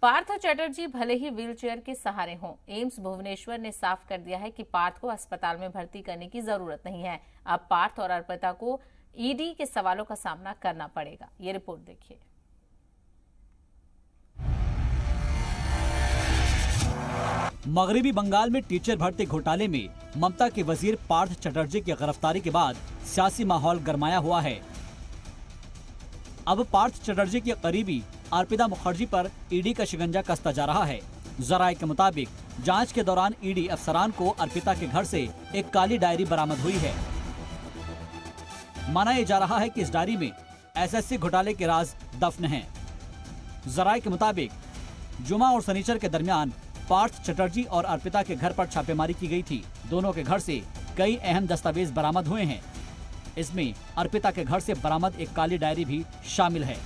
पार्थ चटर्जी भले ही व्हीलचेयर के सहारे हों, एम्स भुवनेश्वर ने साफ कर दिया है कि पार्थ को अस्पताल में भर्ती करने की जरूरत नहीं है। अब पार्थ और अर्पिता को ईडी के सवालों का सामना करना पड़ेगा। ये रिपोर्ट देखिए। मगरबी बंगाल में टीचर भर्ती घोटाले में ममता के वजीर पार्थ चटर्जी की गिरफ्तारी के बाद सियासी माहौल गरमाया हुआ है। अब पार्थ चटर्जी के करीबी अर्पिता मुखर्जी पर ईडी का शिकंजा कसता जा रहा है। जराये के मुताबिक जांच के दौरान ईडी अफसरान को अर्पिता के घर से एक काली डायरी बरामद हुई है। माना यह जा रहा है कि इस डायरी में एसएससी घोटाले के राज दफन हैं। जराये के मुताबिक जुमा और शनिचर के दरमियान पार्थ चटर्जी और अर्पिता के घर पर छापेमारी की गई थी। दोनों के घर से कई अहम दस्तावेज बरामद हुए हैं। इसमें अर्पिता के घर से बरामद एक काली डायरी भी शामिल है।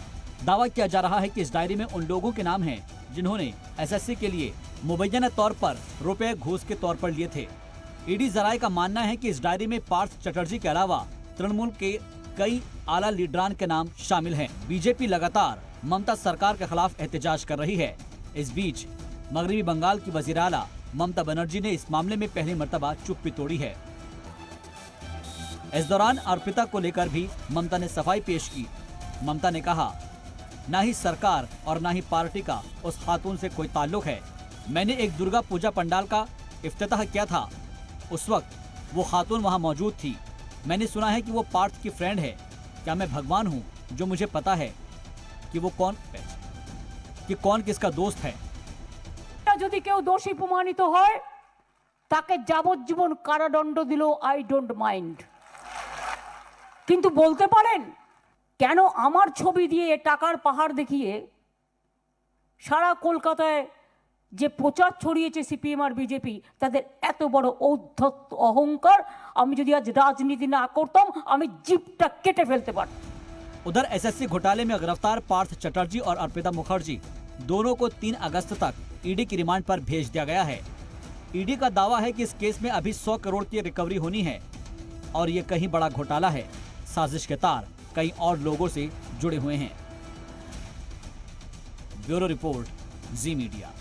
दावा किया जा रहा है कि इस डायरी में उन लोगों के नाम हैं जिन्होंने एसएससी के लिए मुबैना तौर पर रुपए घूस के तौर पर लिए थे। ईडी जराये का मानना है कि इस डायरी में पार्थ चटर्जी के अलावा तृणमूल के कई आला लीडरान के नाम शामिल हैं। बीजेपी लगातार ममता सरकार के खिलाफ एहतजाज कर रही है। इस बीच मगरबी बंगाल की वजीर आला ममता बनर्जी ने इस मामले में पहली मर्तबा चुप्पी तोड़ी है। इस दौरान अर्पिता को लेकर भी ममता ने सफाई पेश की। ममता ने कहा, ना ही सरकार और ना ही पार्टी का उस खातून से कोई ताल्लुक है। मैंने एक दुर्गा पूजा पंडाल का इफ्तिताह किया था, उस वक्त वो खातून वहां मौजूद थी। मैंने सुना है कि वो पार्थ की फ्रेंड है। क्या मैं भगवान हूँ जो मुझे पता है कि वो कौन किसका दोस्त है। যদি কেউ দোষী প্রমাণিত হয় তাকে যাবজ্জীবন কারাদণ্ড দিলেও আই ডোন্ট মাইন্ড, কিন্তু বলতে পারেন কেন আমার ছবি দিয়ে টাকার পাহাড় দেখিয়ে সারা কলকাতায় যে প্রচার ছড়িয়েছে সিপিএম আর বিজেপি, তাদের এত বড় ঔদ্ধত্য অহংকার। আমি যদি আজ রাজনীতি না করতাম আমি জিভটা কেটে ফেলতে পারতাম। उधर एसएससी घोटाले में गिरफ्तार पार्थ चटर्जी और अर्पिता मुखर्जी दोनों को 3 अगस्त तक ईडी की रिमांड पर भेज दिया गया है। ईडी का दावा है कि इस केस में अभी 100 करोड़ की रिकवरी होनी है और ये कहीं बड़ा घोटाला है। साजिश के तार कई और लोगों से जुड़े हुए हैं। ब्यूरो रिपोर्ट, जी मीडिया।